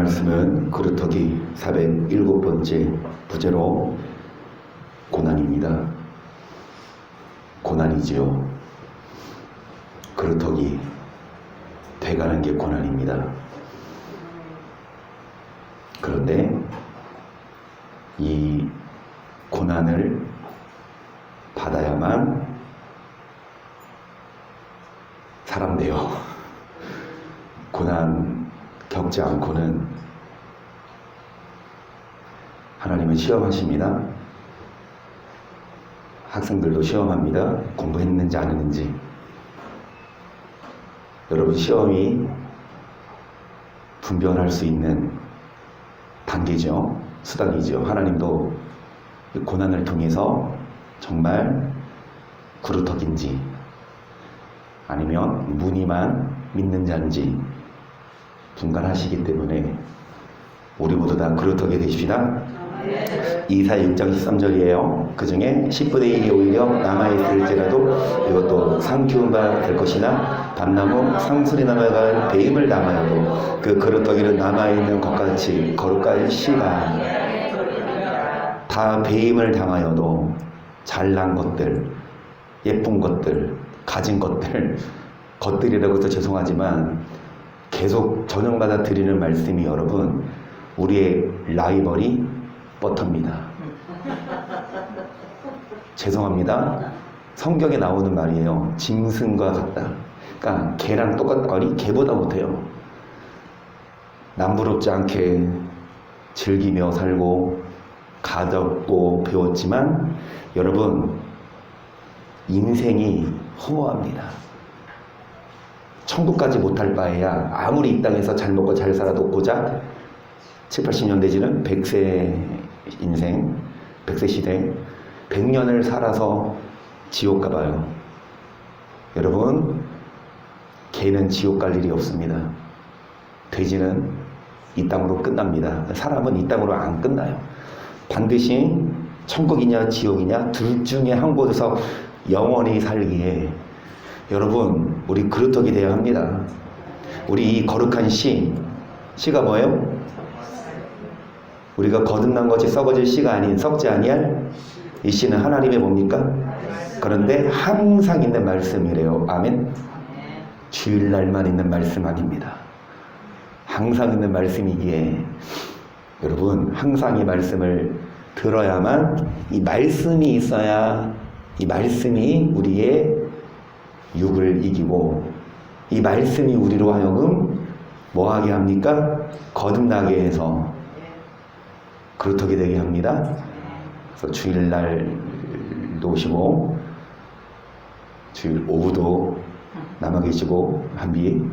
말씀은 그루터기 407번째 부제로 고난입니다. 고난이지요. 그루터기 돼가는 게 고난입니다. 그런데 이 고난을 받아야만 사람 돼요. 고난 겪지 않고는 하나님은 시험하십니다. 학생들도 시험합니다. 공부했는지 안 했는지. 여러분, 시험이 분별할 수 있는 단계죠. 수단이죠. 하나님도 고난을 통해서 정말 그루터기인지 아니면 무늬만 믿는 자인지 분간하시기 때문에 우리 모두 다 그루터기 되십시다. 이사야 6장 13절이에요. 그 중에 10분의 1이 오히려 남아있을지라도 이것도 상 키운 바 될 것이나 밤나무 상술이 남아갈 배임을 담아여도 그 그루터기는 남아있는 것같이 거룩한 씨가 다 배임을 당하여도 잘난 것들, 예쁜 것들, 가진 것들이라고 해서 죄송하지만 계속 저녁마다 드리는 말씀이 여러분, 우리의 라이벌이 버터입니다. 죄송합니다. 성경에 나오는 말이에요. 짐승과 같다. 그러니까 개랑 똑같다. 아니, 개보다 못해요. 남부럽지 않게 즐기며 살고 가졌고 배웠지만 여러분, 인생이 허무합니다. 천국까지 못할 바에야 아무리 이 땅에서 잘 먹고 잘 살아도 고작 7, 80년 내지는 100세 인생, 100세 시대, 100년을 살아서 지옥 가봐요. 여러분, 개는 지옥 갈 일이 없습니다. 돼지는 이 땅으로 끝납니다. 사람은 이 땅으로 안 끝나요. 반드시 천국이냐 지옥이냐 둘 중에 한 곳에서 영원히 살기에 여러분, 우리 그루터기 되어야 합니다. 우리 이 거룩한 씨가 뭐예요? 우리가 거듭난 것이 썩어질 씨가 아닌 썩지 아니할 이 씨는 하나님의 뭡니까? 그런데 항상 있는 말씀이래요. 아멘. 주일날만 있는 말씀 아닙니다. 항상 있는 말씀이기에 여러분, 항상 이 말씀을 들어야만, 이 말씀이 있어야 이 말씀이 우리의 육을 이기고 이 말씀이 우리로 하여금 뭐하게 합니까? 거듭나게 해서 그루터기 되게 합니다. 그래서 주일날도 오시고 주일 오후도 남아 계시고 한비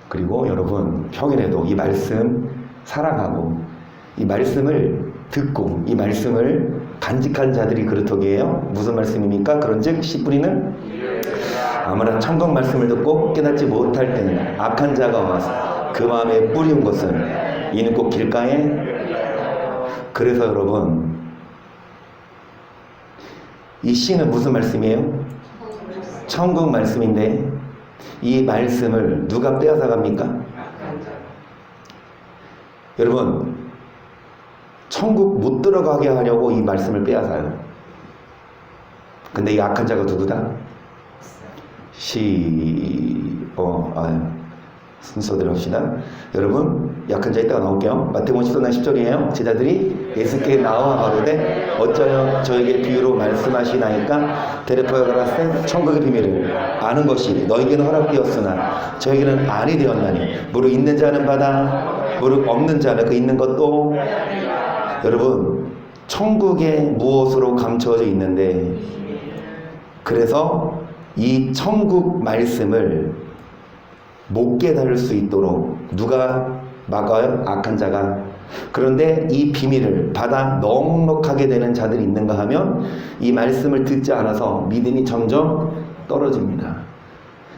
그리고 여러분, 평일에도 이 말씀 사랑하고 이 말씀을 듣고 이 말씀을 간직한 자들이 그루터기예요. 무슨 말씀입니까? 그런즉 씨 뿌리는 아무나 천국 말씀을 듣고 깨닫지 못할 때는 악한 자가 와서 그 마음에 뿌리운 것은 이는 꼭 길가에. 그래서 여러분, 이 씨는 무슨 말씀이에요? 천국 말씀인데 이 말씀을 누가 빼앗아 갑니까? 여러분, 천국 못 들어가게 하려고 이 말씀을 빼앗아요. 근데 이 악한 자가 누구다? 순서대로 합시다. 여러분, 약한 자 이따가 나올게요. 마태복음 14장 10절이에요. 제자들이 예수께 나와 가로되 어쩌여 저에게 비유로 말씀하시나이까? 데르포에 가라세 천국의 비밀을 아는 것이 너에게는 허락되었으나 저에게는 아니 되었나니 무릇 있는 자는 받아 무릇 없는 자는 그 있는 것도. 여러분, 천국에 무엇으로 감춰져 있는데, 그래서 이 천국 말씀을 못 깨달을 수 있도록 누가 막아요? 악한 자가. 그런데 이 비밀을 받아 넉넉하게 되는 자들이 있는가 하면 이 말씀을 듣지 않아서 믿음이 점점 떨어집니다.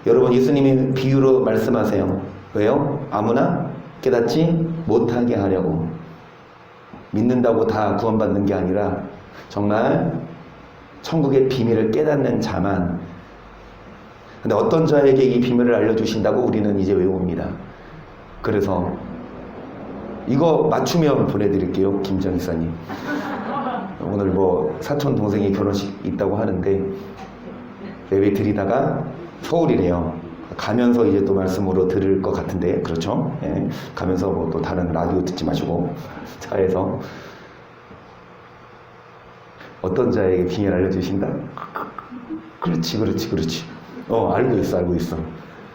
여러분, 예수님이 비유로 말씀하세요. 왜요? 아무나 깨닫지 못하게 하려고. 믿는다고 다 구원받는 게 아니라 정말 천국의 비밀을 깨닫는 자만. 근데 어떤 자에게 이 비밀을 알려주신다고 우리는 이제 외웁니다. 그래서 이거 맞추면 보내드릴게요, 김정 이사님. 오늘 뭐 사촌 동생이 결혼식 있다고 하는데 예배 드리다가 서울이래요. 가면서 이제 또 말씀으로 들을 것 같은데, 그렇죠? 예. 가면서 뭐 또 다른 라디오 듣지 마시고 차에서 어떤 자에게 비밀 알려주신다? 그렇지, 그렇지, 그렇지. 알고 있어, 알고 있어.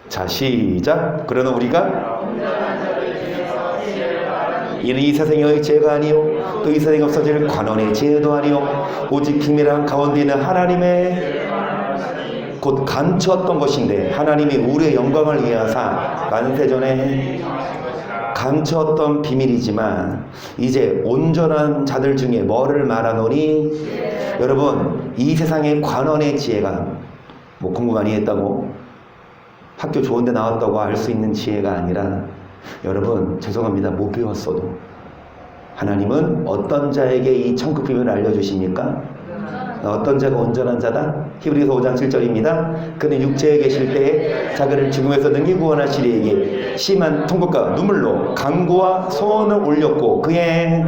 자, 시작. 그러나 우리가 이는 이 세상의 죄가 아니요 또 이 세상에 없어질 관원의 죄도 아니요 오직 비밀한 가운데 있는 하나님의 곧 감추었던 것인데, 하나님이 우리의 영광을 위하사 만세전에 감추었던 비밀이지만 이제 온전한 자들 중에 뭐를 말하노니? 여러분, 이 세상의 관원의 지혜가 뭐 공부 많이 했다고 학교 좋은 데 나왔다고 알 수 있는 지혜가 아니라, 여러분 죄송합니다, 못 배웠어도 하나님은 어떤 자에게 이 천국 비밀을 알려주십니까? 어떤 자가 온전한 자다? 히브리서 5장 7절입니다. 그는 육체에 계실 때에 자기를 죽음에서 능히 구원하시리에게 심한 통곡과 눈물로 간구와 소원을 올렸고 그의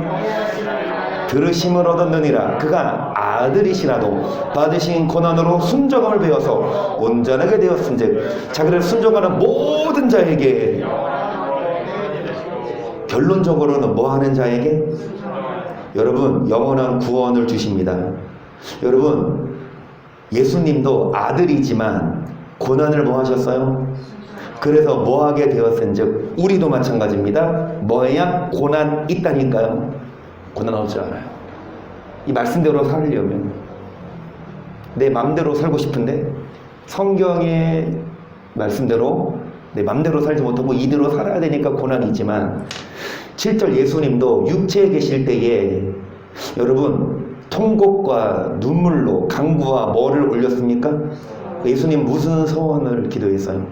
들으심을 얻었느니라. 그가 아들이시라도 받으신 고난으로 순종함을 배워서 온전하게 되었은즉 자기를 순종하는 모든 자에게, 결론적으로는 뭐 하는 자에게? 여러분, 영원한 구원을 주십니다. 여러분, 예수님도 아들이지만 고난을 뭐 하셨어요? 그래서 뭐 하게 되었은즉 우리도 마찬가지입니다. 뭐야? 고난 있다니까요. 고난 없지 않아요. 이 말씀대로 살려면, 내 맘대로 살고 싶은데 성경의 말씀대로 내 맘대로 살지 못하고 이대로 살아야 되니까 고난이지만, 7절 예수님도 육체에 계실 때에 여러분 통곡과 눈물로 간구와 뭐를 올렸습니까? 예수님 무슨 소원을 기도했어요?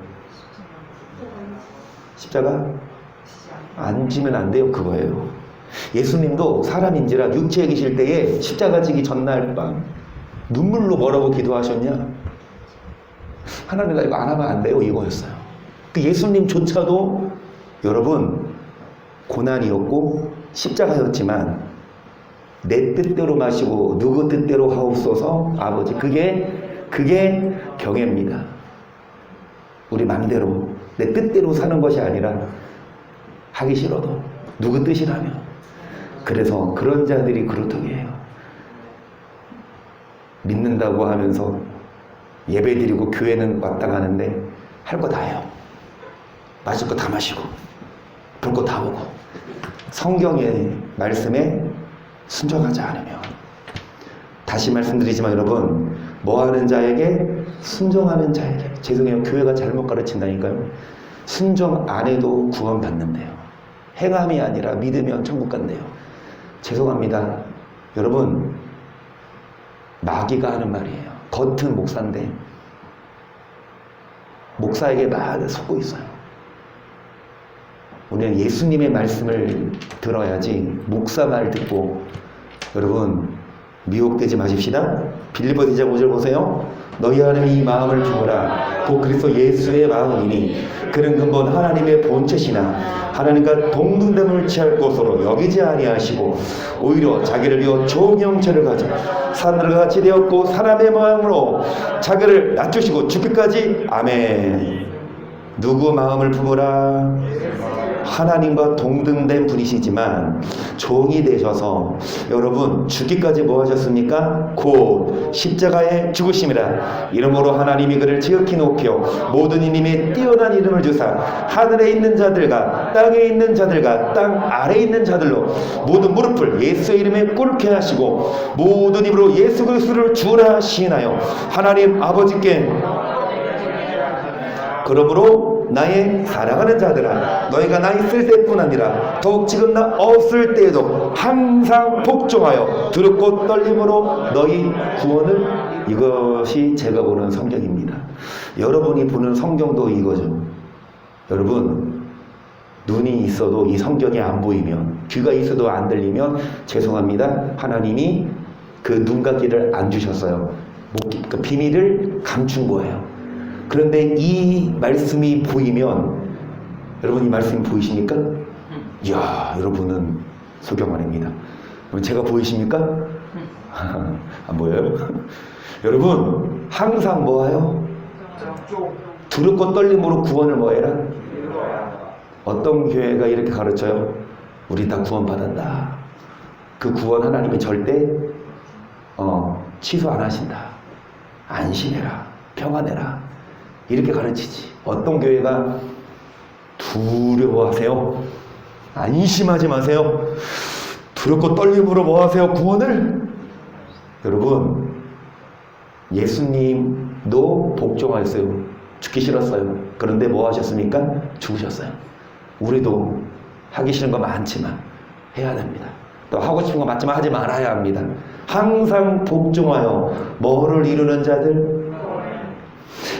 십자가? 안 지면 안 돼요, 그거예요. 예수님도 사람인지라 육체에 계실 때에 십자가 지기 전날 밤 눈물로 뭐라고 기도하셨냐? 하나님, 나 이거 안 하면 안 돼요, 이거였어요. 그 예수님조차도 여러분 고난이었고 십자가였지만 내 뜻대로 마시고 누구 뜻대로 하옵소서 아버지, 그게 경애입니다. 우리 맘대로 내 뜻대로 사는 것이 아니라 하기 싫어도 누구 뜻이라면. 그래서 그런 자들이 그렇다고 해요. 믿는다고 하면서 예배드리고 교회는 왔다 가는데 할 거 다 해요. 마실 거 다 마시고 볼 거 다 보고 성경의 말씀에 순종하지 않으면, 다시 말씀드리지만 여러분, 뭐하는 자에게? 순종하는 자에게. 죄송해요, 교회가 잘못 가르친다니까요. 순종 안 해도 구원 받는데요. 행함이 아니라 믿으면 천국 간대요. 죄송합니다, 여러분, 마귀가 하는 말이에요. 겉은 목사인데 목사에게 막 속고 있어요. 우리는 예수님의 말씀을 들어야지 목사 말 듣고, 여러분 미혹되지 마십시다. 빌립보서 2장 5절 보세요. 너희 안에 이 마음을 품으라. 곧 그리스도 예수의 마음이니 그는 근본 하나님의 본체시나 하나님과 동등됨을 취할 것으로 여기지 아니하시고 오히려 자기를 비워 좋은 형체를 가져 사람들과 같이 되었고 사람의 마음으로 자기를 낮추시고 죽기까지. 아멘. 누구 마음을 품으라? 하나님과 동등된 분이시지만 종이 되셔서 여러분 죽기까지 뭐 하셨습니까? 곧 십자가에 죽으심이라. 이러므로 하나님이 그를 지극히 높여 모든 이름에 뛰어난 이름을 주사 하늘에 있는 자들과 땅에 있는 자들과 땅 아래에 있는 자들로 모든 무릎을 예수의 이름에 꿇게 하시고 모든 입으로 예수 그리스도를 주라 시인하여 하나님 아버지께 그러므로 나의 사랑하는 자들아, 너희가 나 있을 때뿐 아니라 더욱 지금 나 없을 때에도 항상 복종하여 두렵고 떨림으로 너희 구원을. 이것이 제가 보는 성경입니다. 여러분이 보는 성경도 이거죠. 여러분, 눈이 있어도 이 성경이 안 보이면, 귀가 있어도 안 들리면 죄송합니다, 하나님이 그 눈감기를 안 주셨어요. 그 비밀을 감춘 거예요. 그런데 이 말씀이 보이면 여러분 이 말씀 보이십니까? 이야, 여러분은 소경환입니다. 제가 보이십니까? 안 보여요? 여러분 항상 뭐예요? 두렵고 떨림으로 구원을 뭐해라? 어떤 교회가 이렇게 가르쳐요? 우리 다 구원받았다. 그 구원 하나님이 절대 취소 안 하신다. 안심해라. 평안해라. 이렇게 가르치지. 어떤 교회가 두려워하세요? 안심하지 마세요. 두렵고 떨림으로 뭐 하세요? 구원을? 여러분 예수님도 복종하였어요. 죽기 싫었어요. 그런데 뭐 하셨습니까? 죽으셨어요. 우리도 하기 싫은 거 많지만 해야 됩니다. 또 하고 싶은 거 많지만 하지 말아야 합니다. 항상 복종하여 뭐를 이루는 자들?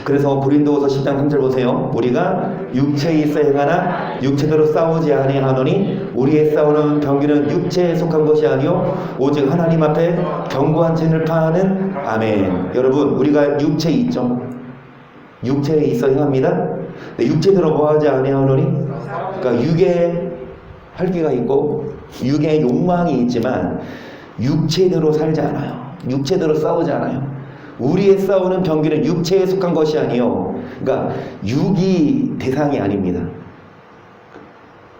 그래서 고린도후서 10장 3절 보세요. 우리가 육체에 있어 행하나 육체대로 싸우지 아니하노니 우리의 싸우는 경기는 육체에 속한 것이 아니요 오직 하나님 앞에 견고한 진을 파하는 아멘. 여러분 우리가 육체에 있죠. 육체에 있어 행합니다. 육체대로 뭐하지 아니하노니, 그러니까 육의 활기가 있고 육의 욕망이 있지만 육체대로 살지 않아요. 육체대로 싸우지 않아요. 우리의 싸우는 병기는 육체에 속한 것이 아니요. 그러니까 육이 대상이 아닙니다.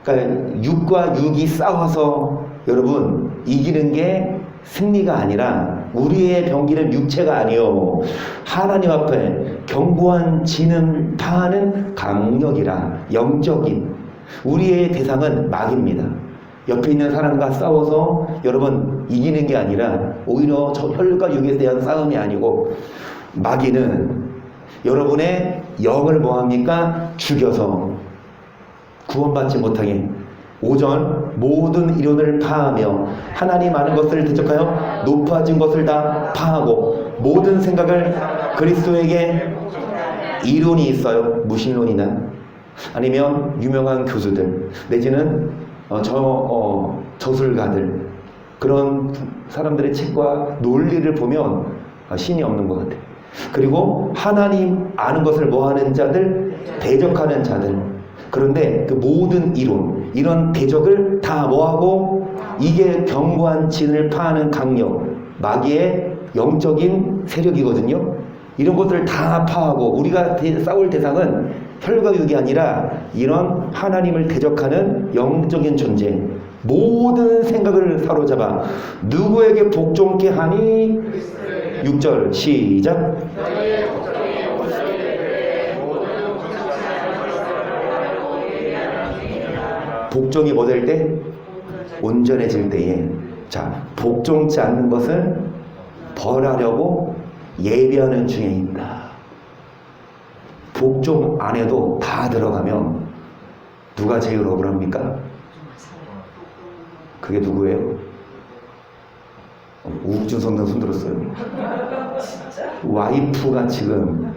그러니까 육과 육이 싸워서 여러분 이기는 게 승리가 아니라 우리의 병기는 육체가 아니요 하나님 앞에 견고한 진을 파하는 강력이라 영적인 우리의 대상은 마귀입니다. 옆에 있는 사람과 싸워서 여러분 이기는 게 아니라 오히려 저 혈과 육에 대한 싸움이 아니고 마귀는 여러분의 영을 뭐합니까? 죽여서 구원받지 못하게 오전 모든 이론을 파하며 하나님 아는 것을 대적하여 높아진 것을 다 파하고 모든 생각을 그리스도에게 이론이 있어요. 무신론이나 아니면 유명한 교수들 내지는 저술가들 그런 사람들의 책과 논리를 보면 신이 없는 것 같아요. 그리고 하나님 아는 것을 뭐하는 자들, 대적하는 자들. 그런데 그 모든 이런 대적을 다 뭐하고 이게 견고한 진을 파하는 강력, 마귀의 영적인 세력이거든요. 이런 것들을 다 파하고 우리가 싸울 대상은 혈과 육이 아니라 이런 하나님을 대적하는 영적인 존재, 모든 생각을 사로잡아 누구에게 복종케 하니? 6절 시작. 복종이 뭐 될 때? 온전해질 때에. 자, 복종치 않는 것을 벌하려고 예비하는 중에 있다. 복종 안 해도 다 들어가면 누가 제일 억울합니까? 그게 누구예요? 우국준 성당 손 들었어요. 와이프가 지금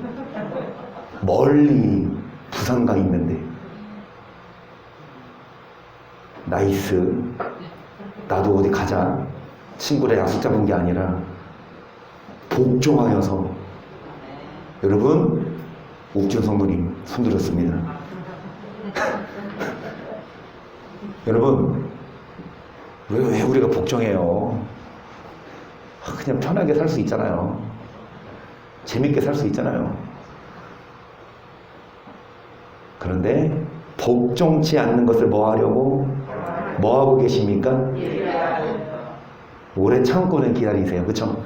멀리 부산가 있는데 나이스 나도 어디 가자 친구랑 약속 잡은 게 아니라 복종하여서 여러분 옥준 성도님 손 들었습니다. 여러분 왜 우리가 복종해요? 그냥 편하게 살 수 있잖아요. 재밌게 살 수 있잖아요. 그런데 복종치 않는 것을 뭐 하려고? 뭐 하고 계십니까? 오래 참고는 기다리세요. 그쵸?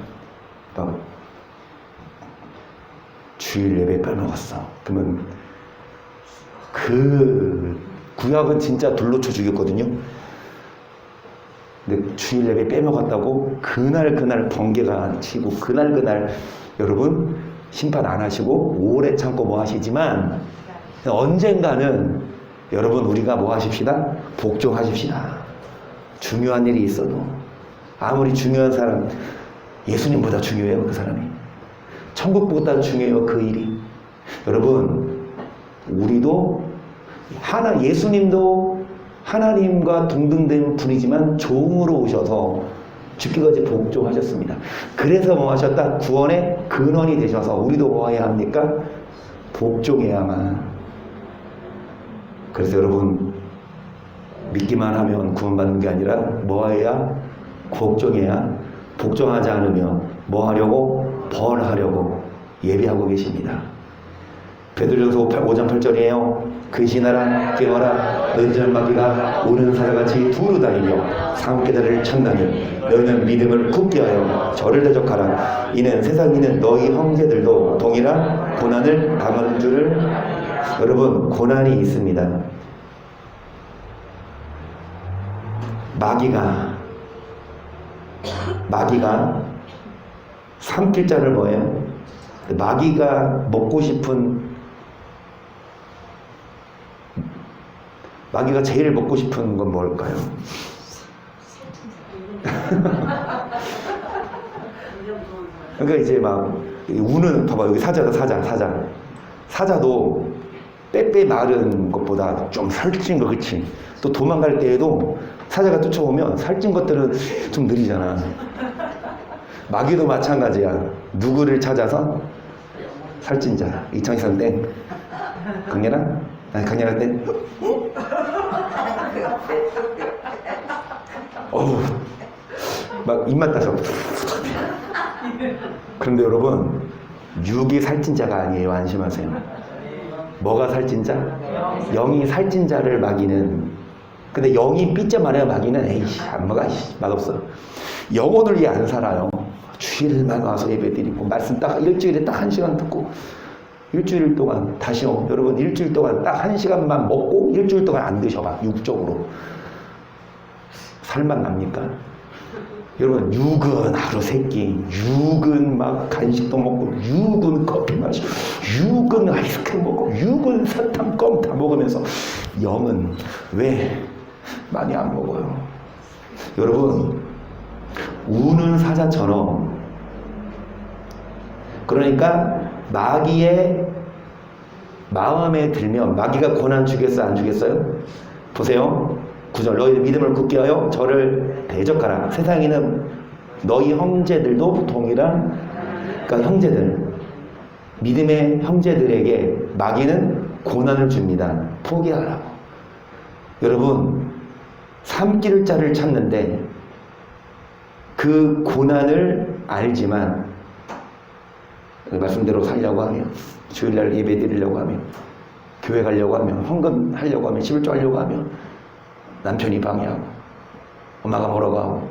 주일 예배 빼먹었어. 그러면 그 구약은 진짜 둘로 쳐 죽였거든요. 근데 주일 예배 빼먹었다고 그날 번개가 치고 그날 여러분 심판 안 하시고 오래 참고 뭐 하시지만 언젠가는 여러분 우리가 뭐 하십시다? 복종하십시다. 중요한 일이 있어도 아무리 중요한 사람 예수님보다 중요해요. 그 사람이 천국보다 중요해요. 그 일이. 여러분 우리도 예수님도 하나님과 동등된 분이지만 종으로 오셔서 죽기까지 복종하셨습니다. 그래서 뭐 하셨다? 구원의 근원이 되셔서 우리도 뭐 해야 합니까? 복종해야만. 그래서 여러분 믿기만 하면 구원받는 게 아니라 뭐해야? 복종해야. 복종하지 않으면 뭐 하려고? 벌하려고 예비하고 계십니다. 베드로전서 5장 8절이에요. 근신하라 깨어라 너희들 마귀가 우는 사자같이 두루다니며 산깨달을 찾나니 너희는 믿음을 굳게 하여 저를 대적하라. 이는 세상 있는 너희 형제들도 동일한 고난을 당하는 줄을. 여러분 고난이 있습니다. 마귀가 삼킬 자를 뭐예요? 마귀가 먹고 싶은, 마귀가 제일 먹고 싶은 건 뭘까요? 그러니까 이제 막 우는, 봐봐 여기 사자다. 사자도 빼빼 마른 것보다 좀 살찐 거, 그치? 또 도망갈 때에도 사자가 쫓아오면 살찐 것들은 좀 느리잖아. 마귀도 마찬가지야. 누구를 찾아서? 살찐 자. 2023 땡. 강렬한? 아니 강렬한 땡. 어우, 막 입맛 따서. 그런데 여러분, 육이 살찐 자가 아니에요. 안심하세요. 뭐가 살찐 자? 영이 살찐 자를 마귀는. 근데 영이 삐져 말해야 마귀는 에이씨 안 먹어, 맛없어. 영혼을 위해 안 살아요. 주일만 와서 예배 드리고 말씀 딱 일주일에 딱 1시간 듣고 일주일 동안 다시요. 여러분 일주일 동안 딱 1시간만 먹고 일주일 동안 안 드셔봐. 육적으로 살만 납니까? 여러분 육은 하루 세끼, 육은 막 간식도 먹고, 육은 커피 마시고, 육은 아이스크림 먹고, 육은 사탕 껌 다 먹으면서 영은 왜 많이 안 먹어요? 여러분 우는 사자처럼, 그러니까 마귀의 마음에 들면, 마귀가 고난 주겠어요? 안 주겠어요? 보세요. 9절 너희들 믿음을 굳게 하여 저를 대적하라. 세상에는 너희 형제들도 동일한, 그러니까 형제들, 믿음의 형제들에게 마귀는 고난을 줍니다. 포기하라고. 여러분 삼킬 자를 찾는데 그 고난을 알지만 말씀대로 살려고 하면, 주일날 예배 드리려고 하면, 교회 가려고 하면, 헌금 하려고 하면, 11조 하려고 하면 남편이 방해하고 엄마가 뭐라고 하고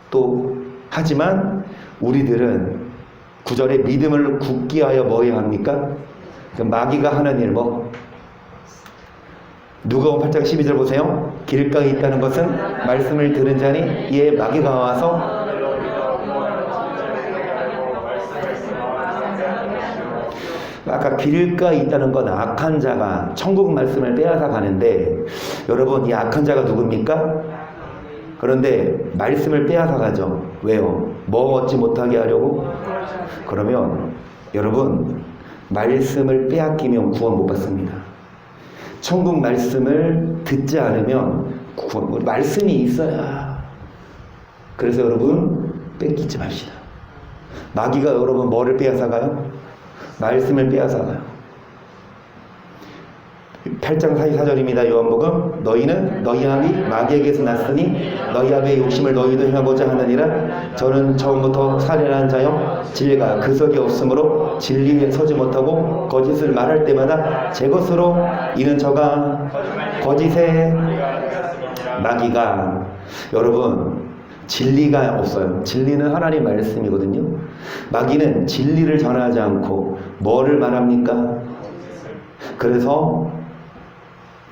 또 하지만 우리들은 9절에 믿음을 굳게 하여 뭐 해야 합니까? 그 마귀가 하는 일 뭐? 누가복음 8장 12절 보세요. 길가에 있다는 것은 말씀을 들은 자니 이에 마귀가 와서, 아까 길가에 있다는 건 악한 자가 천국 말씀을 빼앗아 가는데, 여러분 이 악한 자가 누굽니까? 그런데 말씀을 빼앗아 가죠. 왜요? 뭐 얻지 못하게 하려고? 그러면 여러분 말씀을 빼앗기면 구원 못 받습니다. 천국 말씀을 듣지 않으면 구원, 말씀이 있어야. 그래서 여러분 뺏기지 맙시다. 마귀가 여러분 뭐를 빼앗아가요? 말씀을 빼앗아가요. 8장 44절입니다. 요한복음. 너희는 너희 아비 마귀에게서 났으니 너희 아비의 욕심을 너희도 행하고자 하느니라. 저는 처음부터 살인한 자요 진리가 그 속에 없으므로 진리에 서지 못하고 거짓을 말할 때마다 제 것으로, 이는 저가 거짓의 마귀가. 여러분 진리가 없어요. 진리는 하나님 말씀이거든요. 마귀는 진리를 전하지 않고 뭐를 말합니까? 그래서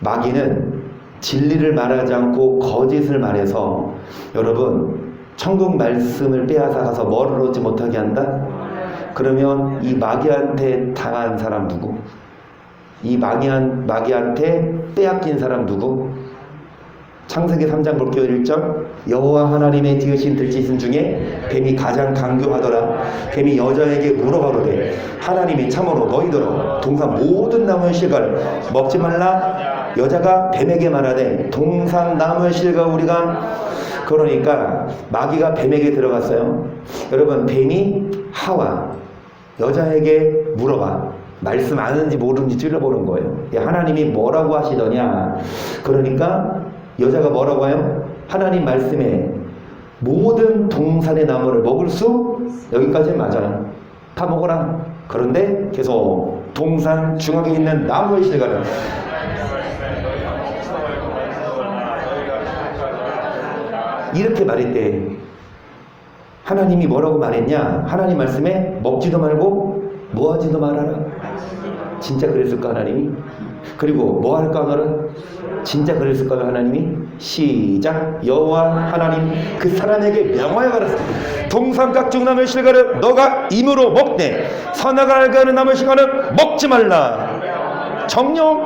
마귀는 진리를 말하지 않고 거짓을 말해서 여러분 천국 말씀을 빼앗아 가서 뭐를 얻지 못하게 한다? 그러면 이 마귀한테 당한 사람 누구? 이 마귀한테 빼앗긴 사람 누구? 창세기 3장 볼게요. 1절. 여호와 하나님의 지으신 들짐승 중에 뱀이 가장 강교하더라. 뱀이 여자에게 물어가로되 하나님이 참으로 너희더러 동산 모든 나무의 실과를 먹지 말라. 여자가 뱀에게 말하되 동산 나무의 실과 우리가. 그러니까 마귀가 뱀에게 들어갔어요. 여러분 뱀이 하와 여자에게 물어봐. 말씀 아는지 모르는지 찔러보는 거예요. 하나님이 뭐라고 하시더냐. 그러니까 여자가 뭐라고 해요? 하나님 말씀에 모든 동산의 나무를 먹을 수 여기까지는 맞아요. 다 먹어라. 그런데 계속 동산 중앙에 있는 나무의 실과는 이렇게 말했대. 하나님이 뭐라고 말했냐? 하나님 말씀에 먹지도 말고 뭐하지도 말아라. 진짜 그랬을까 하나님이? 그리고 뭐 할까 하너라? 진짜 그랬을까요 하나님이? 시작. 여호와 하나님 그 사람에게 명하여 가라사대 동산각중 나무의 실과를 너가 임으로 먹되 선악을 알게 하는 나무의 실과는 먹지 말라. 정령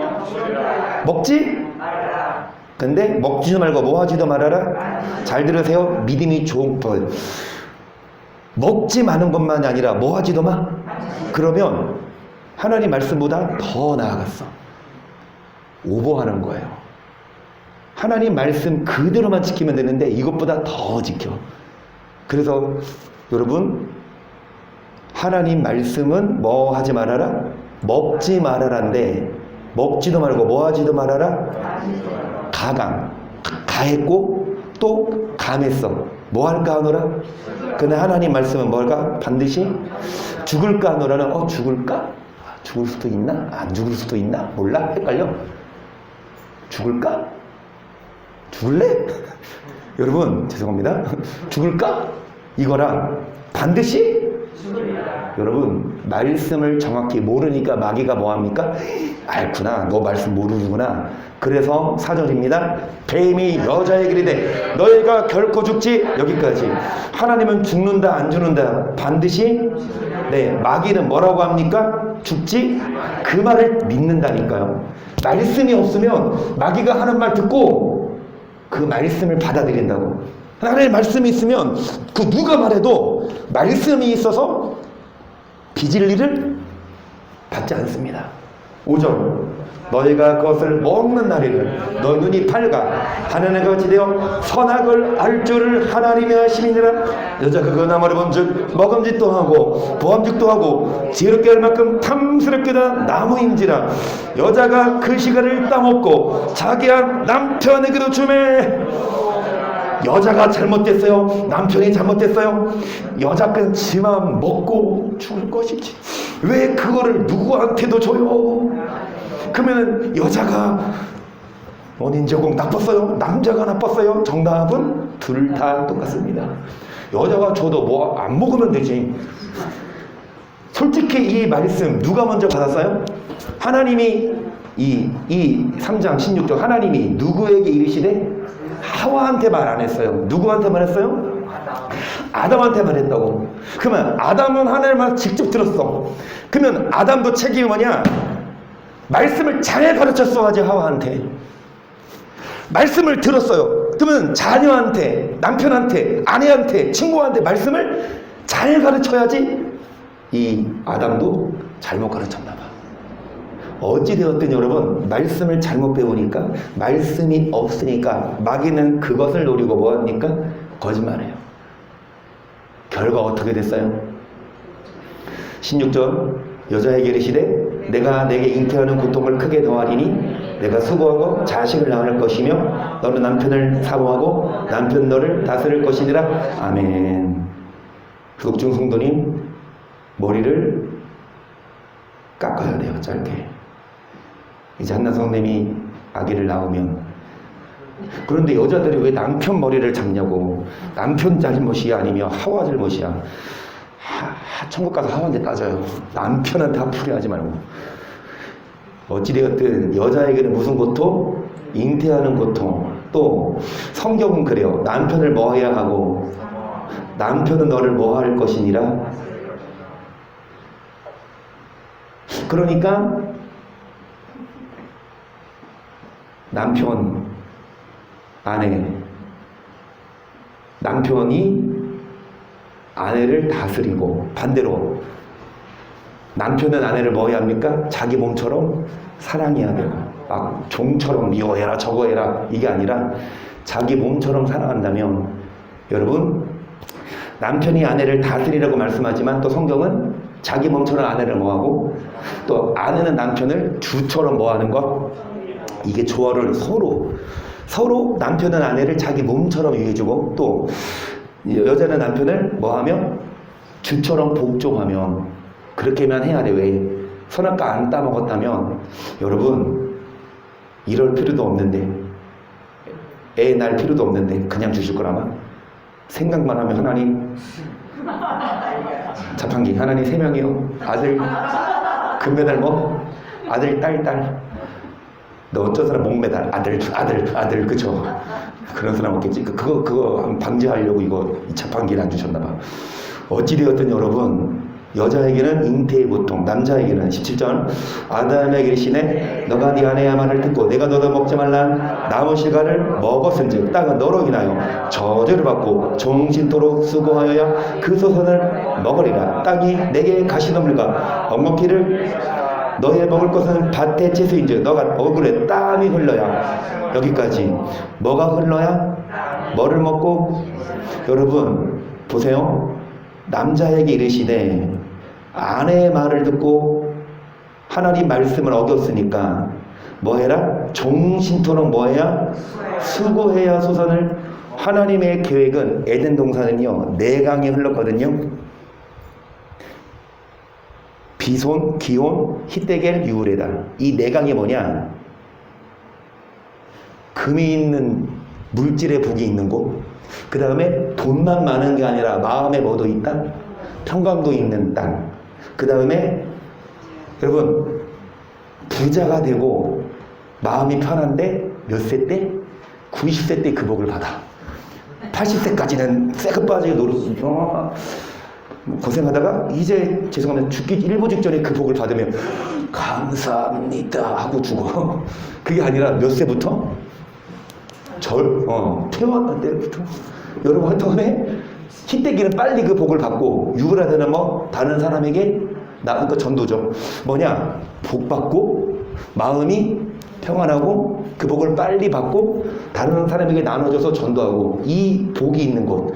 먹지? 근데 먹지도 말고 뭐 하지도 말아라. 잘 들으세요. 믿음이 좋은 거예요. 먹지 마는 것만이 아니라 뭐 하지도 마. 그러면 하나님 말씀보다 더 나아갔어. 오버하는 거예요. 하나님 말씀 그대로만 지키면 되는데 이것보다 더 지켜. 그래서 여러분 하나님 말씀은 뭐 하지 말아라? 먹지 말아라인데 먹지도 말고 뭐 하지도 말아라? 가했고 또 감했어. 뭐 할까 하노라? 근데 하나님 말씀은 뭘까? 반드시 죽을까 하노라는 죽을까? 죽을 수도 있나? 안 죽을 수도 있나? 몰라? 헷갈려? 죽을까? 죽을래? 여러분 죄송합니다. 죽을까? 이거랑 반드시 여러분 말씀을 정확히 모르니까 마귀가 뭐합니까? 알구나. 너 말씀 모르는구나. 그래서 4절입니다. 뱀이 여자에게 이르되 너희가 결코 죽지. 여기까지. 하나님은 죽는다 안 죽는다 반드시. 네, 마귀는 뭐라고 합니까? 죽지. 그 말을 믿는다니까요. 말씀이 없으면 마귀가 하는 말 듣고 그 말씀을 받아들인다고. 하나님의 말씀이 있으면 그 누가 말해도 말씀이 있어서 빚을 일을 받지 않습니다. 5절 너희가 그것을 먹는 날에는 너희 눈이 밝아 하늘의 같이 되어 선악을 알 줄을 하나님의 하심이니라. 여자가 그 나무를 본즉 먹음직도 하고 보암직도 하고 지혜롭게 할 만큼 탐스럽게 난 나무인지라. 여자가 그 시간을 따먹고 자기한 남편에게도 주매. 여자가 잘못됐어요? 남편이 잘못됐어요? 여자는 지만 먹고 죽을 것이지 왜 그거를 누구한테도 줘요? 그러면 여자가 원인 제공 나빴어요? 남자가 나빴어요? 정답은 둘 다 똑같습니다. 여자가 줘도 뭐 안 먹으면 되지. 솔직히 이 말씀 누가 먼저 받았어요? 하나님이 이 3장 16절 하나님이 누구에게 이르시되 하와한테 말 안 했어요. 누구한테 말했어요? 아담한테 말했다고. 그러면 아담은 하나님의 말 직접 들었어. 그러면 아담도 책임이 뭐냐? 말씀을 잘 가르쳤어 하지. 하와한테 말씀을 들었어요. 그러면 자녀한테, 남편한테, 아내한테, 친구한테 말씀을 잘 가르쳐야지. 이 아담도 잘못 가르쳤나 봐. 어찌되었든 여러분 말씀을 잘못 배우니까 말씀이 없으니까 마귀는 그것을 노리고 뭐합니까? 거짓말해요. 결과 어떻게 됐어요? 16절 여자에게 이르시되 내가 내게 잉태하는 고통을 크게 더하리니 내가 수고하고 자식을 낳을 것이며 너는 남편을 사모하고 남편 너를 다스릴 것이니라. 아멘. 구독중 성도님 머리를 깎아야 돼요. 짧게. 이제 한나 성님이 아기를 낳으면. 그런데 여자들이 왜 남편 머리를 잡냐고. 남편 잘못이야 아니면 하와 잘못이야. 천국 가서 하와한테 따져요. 남편한테 화풀이하지 말고. 어찌되었든 여자에게는 무슨 고통? 잉태하는 고통. 또 성경은 그래요. 남편을 뭐 해야 하고 남편은 너를 뭐 할 것이니라. 그러니까 남편, 아내, 남편이 아내를 다스리고 반대로 남편은 아내를 뭐 해야 합니까? 자기 몸처럼 사랑해야 되고 막 종처럼 이거 해라 저거 해라 이게 아니라 자기 몸처럼 사랑한다면 여러분 남편이 아내를 다스리라고 말씀하지만 또 성경은 자기 몸처럼 아내를 뭐하고 또 아내는 남편을 주처럼 뭐 하는 거? 이게 조화를 서로 남편은 아내를 자기 몸처럼 위해주고 또 여자는 남편을 뭐 하며? 주처럼 복종하면 그렇게만 해야 돼. 왜? 선악과 안 따먹었다면 여러분 이럴 필요도 없는데 애 낳을 필요도 없는데 그냥 주실 거라마 생각만 하면 하나님 자판기 하나님 3명이요 아들 금메달 뭐 아들 딸 너 어떤 사람 목메달 아들 그쵸 그런 사람 없겠지 그거 방지하려고 이거 자판기를 안 주셨나봐. 어찌되었든 여러분 여자에게는 잉태의 고통, 남자에게는 17절 아담에게 이르시되 너가 네 아내의 말을 듣고 내가 너도 먹지 말라 나무 실과를 먹었은즉 땅은 너로 인하여 저주를 받고 종신토록 수고하여야 그 소선을 먹으리라. 땅이 내게 가시덤불과 엉겅퀴를 너의 먹을 것은 밭의 채소인즉 너가 얼굴에 땀이 흘러야 여기까지 뭐가 흘러야 뭐를 먹고 여러분 보세요. 남자에게 이르시되 아내의 말을 듣고 하나님 말씀을 어겼으니까 뭐해라? 종신토록 뭐해야? 수고해야 소선을. 하나님의 계획은 에덴 동산은요 4강이 흘렀거든요. 비손, 기온, 히데겔, 유레다. 이 4강이 뭐냐? 금이 있는 물질의 복이 있는 곳, 그 다음에 돈만 많은 게 아니라 마음에 뭐도 있다? 평강도 있는 땅. 그 다음에 여러분 부자가 되고 마음이 편한데 몇 세 때? 90세 때 그 복을 받아. 80세까지는 새끝 빠지게 고생하다가 이제 죄송합니다 죽기 일보 직전에 그 복을 받으면 감사합니다 하고 죽어. 그게 아니라 몇 세부터? 태어날 때부터. 여러분 한동안에 희대기는 빨리 그 복을 받고 유브라드는 뭐 다른 사람에게 그러니까 전도죠. 뭐냐? 복 받고 마음이 평안하고 그 복을 빨리 받고 다른 사람에게 나눠줘서 전도하고 이 복이 있는 곳.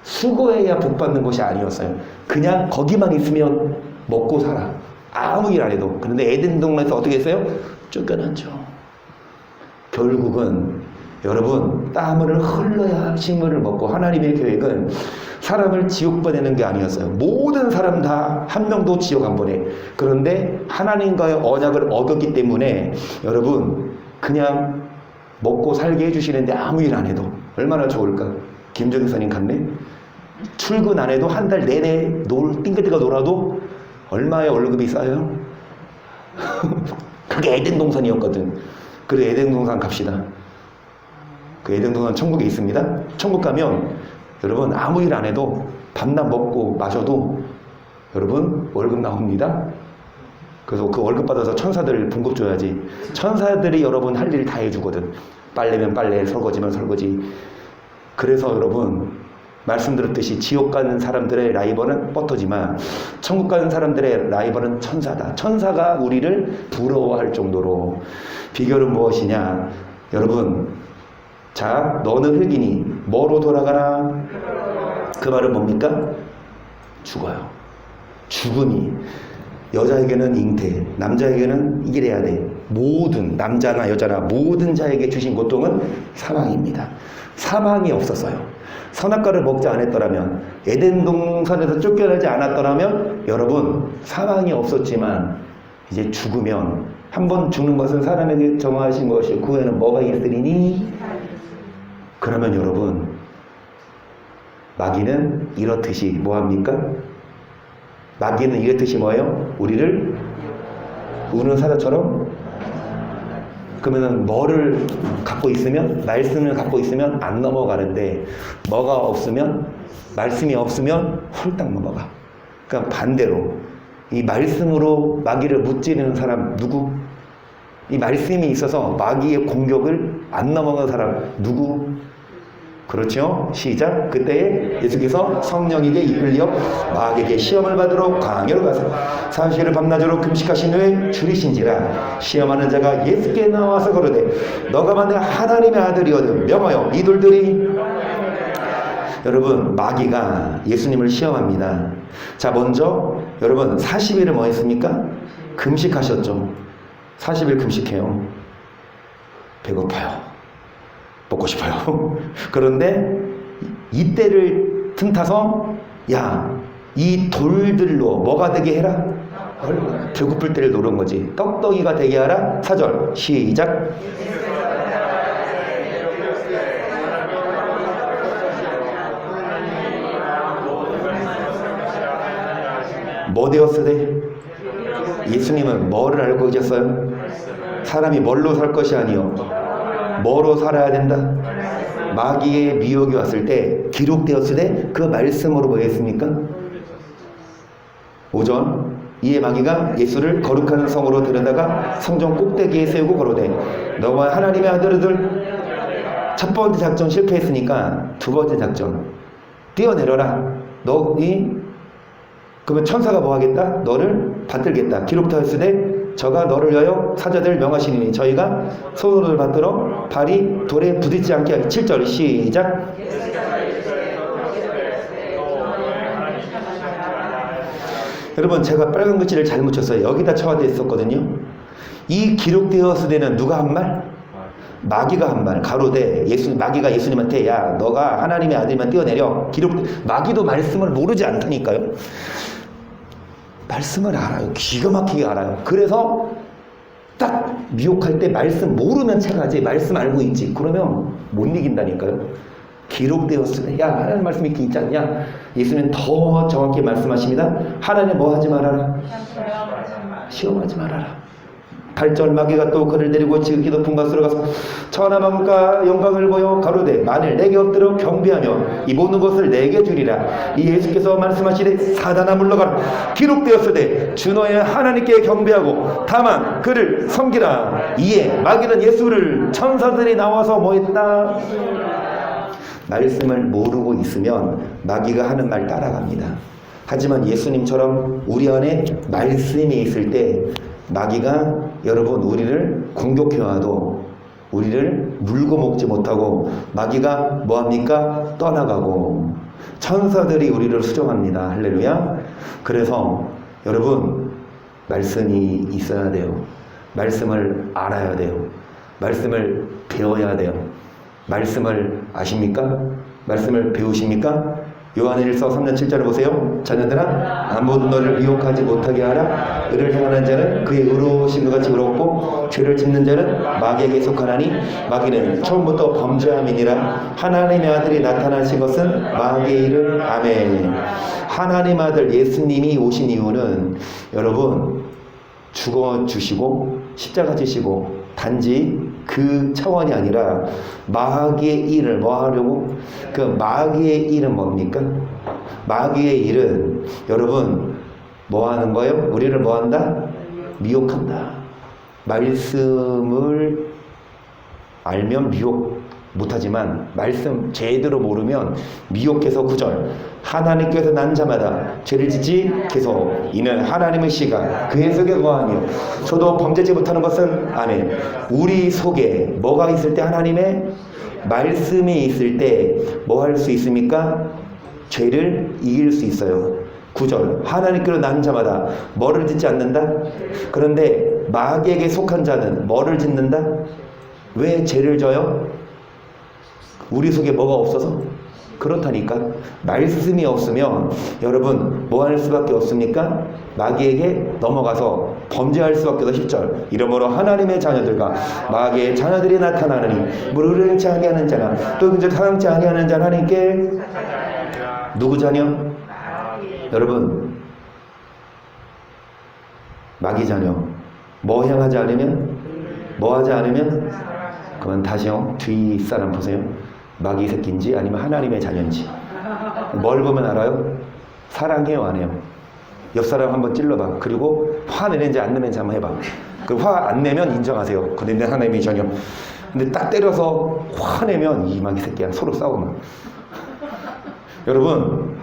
수고해야 복 받는 것이 아니었어요. 그냥 거기만 있으면 먹고 살아. 아무 일 안 해도. 그런데 에덴 동산에서 어떻게 했어요? 쫓겨났죠. 결국은 여러분 땀을 흘러야 식물을 먹고 하나님의 계획은 사람을 지옥 보내는 게 아니었어요. 모든 사람 다 한 명도 지옥 안 보내. 그런데 하나님과의 언약을 어겼기 때문에 여러분 그냥 먹고 살게 해주시는데 아무 일 안 해도 얼마나 좋을까. 김정희 선생님 같네. 출근 안 해도 한 달 내내 띵긋띵긋 놀아도 얼마의 월급이 쌓여요? 그게 에덴 동산이었거든. 그래 에덴 동산 갑시다. 그 에덴 동산 천국에 있습니다. 천국 가면 여러분 아무 일 안 해도 밤낮 먹고 마셔도 여러분 월급 나옵니다. 그래서 그 월급 받아서 천사들 봉급 줘야지. 천사들이 여러분 할 일 다 해주거든. 빨래면 빨래, 설거지면 설거지. 그래서 여러분 말씀드렸듯이 지옥 가는 사람들의 라이벌은 뻗터지만 천국 가는 사람들의 라이벌은 천사다. 천사가 우리를 부러워할 정도로. 비결은 무엇이냐? 여러분 자 너는 흙이니 뭐로 돌아가라? 그 말은 뭡니까? 죽어요. 죽음이 여자에게는 잉태, 남자에게는 이래야 돼. 모든 남자나 여자나 모든 자에게 주신 고통은 사망입니다. 사망이 없었어요. 선악과를 먹지 않았더라면, 에덴 동산에서 쫓겨나지 않았더라면 여러분 사망이 없었지만 이제 죽으면 한 번 죽는 것은 사람에게 정하신 것이고 그 후에는 뭐가 있으리니? 그러면 여러분 마귀는 이렇듯이 뭐합니까? 마귀는 이렇듯이 뭐예요? 우리를 우는 사자처럼. 그러면 뭐를 갖고 있으면, 말씀을 갖고 있으면 안 넘어가는데 뭐가 없으면, 말씀이 없으면 홀딱 넘어가. 그러니까 반대로 이 말씀으로 마귀를 무찌르는 사람 누구? 이 말씀이 있어서 마귀의 공격을 안 넘어가는 사람 누구? 그렇죠? 시작. 그때에 예수께서 성령에게 이끌려 마귀에게 시험을 받으러 광야로 가서 40일을 밤낮으로 금식하신 후에 줄이신지라. 시험하는 자가 예수께 나와서 거르되 너가 만일 하나님의 아들이거든 명하여 이 돌들이. 여러분 마귀가 예수님을 시험합니다. 자 먼저 여러분 40일을 뭐 했습니까? 금식하셨죠. 40일 금식해요. 배고파요. 먹고 싶어요. 그런데 이때를 틈타서 야, 이 돌들로 뭐가 되게 해라? 배고플 때를 노린 거지. 떡덩이가 되게 하라. 4절 시작. 뭐 되었으되? 예수님은 뭐를 알고 계셨어요? 사람이 뭘로 살 것이 아니요 뭐로 살아야 된다? 마귀의 미혹이 왔을 때 기록되었으되 그 말씀으로 뭐 했습니까? 5절 이에 마귀가 예수를 거룩한 성으로 데려다가 성전 꼭대기에 세우고 거로되 너와 하나님의 아들들. 첫 번째 작전 실패했으니까 두 번째 작전 뛰어내려라. 그러면 천사가 뭐 하겠다? 너를 받들겠다. 기록되었으되 저가 너를 위하여 사자들 명하시니 저희가 손으로 받들어 발이 돌에 부딪지 않게 하기. 7절 시작. 여러분 제가 빨간 글씨를 잘못 쳤어요. 여기다 쳐야 됐었거든요. 이 기록되었으되는 누가 한 말? 마귀가 한 말. 가로되 마귀가 예수님한테 야 너가 하나님의 아들만 뛰어내려. 마귀도 말씀을 모르지 않다니까요. 말씀을 알아요. 기가 막히게 알아요. 그래서 딱 미혹할 때 말씀 모르면 착하지 말씀 알고 있지 그러면 못 이긴다니까요. 기록되었으니 야 하나님 말씀 이렇게 있지 않냐? 예수님 더 정확히 말씀하십니다. 하나님 뭐 하지 말아라? 시험하지 말아라. 8절 마귀가 또 그를 데리고 지극히 높은 곳으로 가서 천하만국과 영광을 보여 가로되 만일 내게 엎드려 경배하며 이 모든 것을 내게 주리라. 이 예수께서 말씀하시되 사단아 물러가라. 기록되었으되 주 너의 하나님께 경배하고 다만 그를 섬기라. 이에 마귀는 예수를 천사들이 나와서 뭐 했다? 말씀을 모르고 있으면 마귀가 하는 말 따라갑니다. 하지만 예수님처럼 우리 안에 말씀이 있을 때 마귀가 여러분 우리를 공격해와도 우리를 물고 먹지 못하고 마귀가 뭐합니까? 떠나가고 천사들이 우리를 수정합니다. 할렐루야. 그래서 여러분 말씀이 있어야 돼요. 말씀을 알아야 돼요. 말씀을 배워야 돼요. 말씀을 아십니까? 말씀을 배우십니까? 요한일서 3장 7절을 보세요. 자녀들아 아무도 너를 미혹하지 못하게 하라. 의를 행하는 자는 그의 의로우신 것 같이 의롭고 죄를 짓는 자는 마귀에게 속하나니 마귀는 처음부터 범죄함이니라. 하나님의 아들이 나타나신 것은 마귀의 일은 아멘. 하나님 아들 예수님이 오신 이유는 여러분 죽어주시고 십자가 지시고 단지 그 차원이 아니라 마귀의 일을 뭐 하려고? 그 마귀의 일은 뭡니까? 마귀의 일은 여러분 뭐 하는 거예요? 우리를 뭐 한다? 미혹한다. 말씀을 알면 미혹 못하지만 말씀 제대로 모르면 미혹해서 9절 하나님께서 난 자마다 죄를 짓지 계속 이는 하나님의 씨가 그의 속에 거하며 저도 범죄지 못하는 것은 아멘. 우리 속에 뭐가 있을 때 하나님의 말씀이 있을 때 뭐 할 수 있습니까? 죄를 이길 수 있어요. 9절 하나님께로 난 자마다 뭐를 짓지 않는다? 그런데 마귀에게 속한 자는 뭐를 짓는다? 왜 죄를 져요? 우리 속에 뭐가 없어서? 그렇다니까. 말씀이 없으면 여러분 뭐 할 수밖에 없습니까? 마귀에게 넘어가서 범죄할 수밖에 없어. 10절 이러므로 하나님의 자녀들과 마귀의 자녀들이 나타나느니 물을 행치 아니하는 자나 또 이제 사랑치 아니하는 자는 하나님께 누구 자녀? 여러분 마귀 자녀. 뭐 행하지 않으면? 뭐 하지 않으면? 그러면 다시요 뒷사람 보세요. 마귀 새끼인지 아니면 하나님의 자녀인지 뭘 보면 알아요? 사랑해요 안 해요? 옆사람 한번 찔러봐. 그리고 화내는지 안 내는지 한번 해봐. 그 화 안 내면 인정하세요. 근데 하나님의 자녀. 근데 딱 때려서 화내면 이 마귀 새끼야. 서로 싸우면. 여러분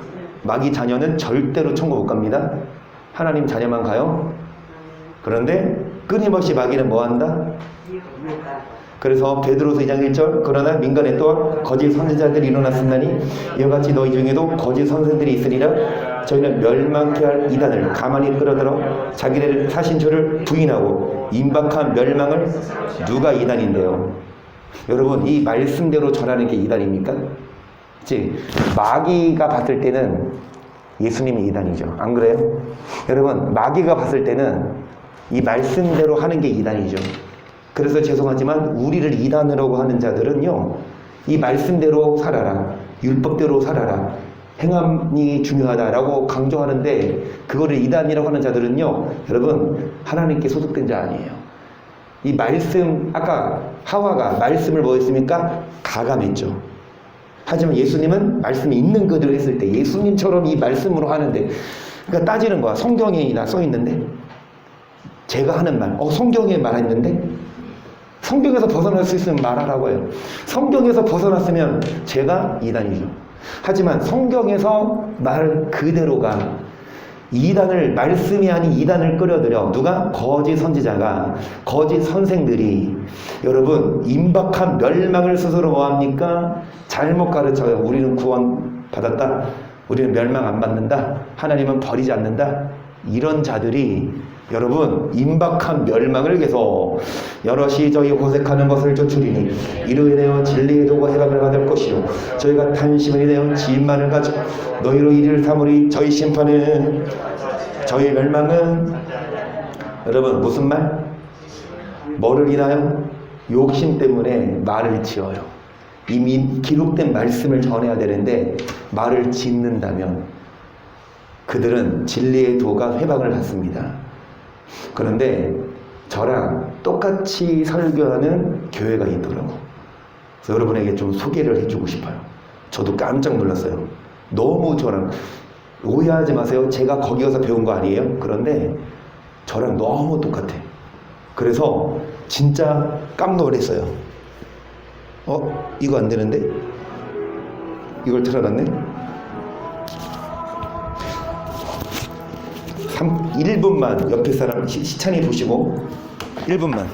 마귀 자녀는 절대로 천국 못 갑니다. 하나님 자녀만 가요. 그런데 끊임없이 마귀는 뭐 한다? 그래서 베드로서 2장 1절 그러나 민간에 또한 거짓 선지자들이 일어났으나니 이와 같이 너희 중에도 거짓 선생들이 있으리라. 저희는 멸망케 할 이단을 가만히 끌어들여 자기들 사신 줄을 부인하고 임박한 멸망을 누가 이단인데요? 여러분 이 말씀대로 전하는 게 이단입니까? 그치? 마귀가 봤을 때는 예수님이 이단이죠. 안 그래요? 여러분 마귀가 봤을 때는 이 말씀대로 하는 게 이단이죠. 그래서 죄송하지만 우리를 이단으로 하는 자들은요, 이 말씀대로 살아라, 율법대로 살아라, 행함이 중요하다라고 강조하는데 그거를 이단이라고 하는 자들은요, 여러분 하나님께 소속된 자 아니에요. 이 말씀, 아까 하와가 말씀을 뭐 했습니까? 가감했죠. 하지만 예수님은 말씀이 있는 그대로 했을 때 예수님처럼 이 말씀으로 하는데, 그러니까 따지는 거야. 성경에 나 써있는데 제가 하는 말, 성경에 말했는데 성경에서 벗어날 수 있으면 말하라고 해요. 성경에서 벗어났으면 제가 이단이죠. 하지만 성경에서 말 그대로가 이단을, 말씀이 아닌 이단을 끌어들여 누가? 거짓 선지자가, 거짓 선생들이 여러분 임박한 멸망을 스스로 뭐합니까? 잘못 가르쳐요. 우리는 구원 받았다, 우리는 멸망 안 받는다, 하나님은 버리지 않는다. 이런 자들이 여러분 임박한 멸망을 계속 여럿이 저희 호색하는 것을 쫓으리니 이로 인하여 진리의 도가 해방을 받을 것이요 저희가 탄식을 인하여 지인만을 가지고 너희로 이를 삼으리. 저희 심판은, 저희 멸망은 여러분 무슨 말? 뭐를 인하여? 욕심 때문에 말을 지어요. 이미 기록된 말씀을 전해야 되는데 말을 짓는다면 그들은 진리의 도가 회방을 받습니다. 그런데 저랑 똑같이 설교하는 교회가 있더라고. 그래서 여러분에게 좀 소개를 해주고 싶어요. 저도 깜짝 놀랐어요. 너무 저랑, 오해하지 마세요. 제가 거기 가서 배운 거 아니에요. 그런데 저랑 너무 똑같아. 그래서 진짜 깜놀했어요. 이거 안 되는데? 이걸 틀어놨네? 1분만 옆에 사람 시찬이 보시고 1분만.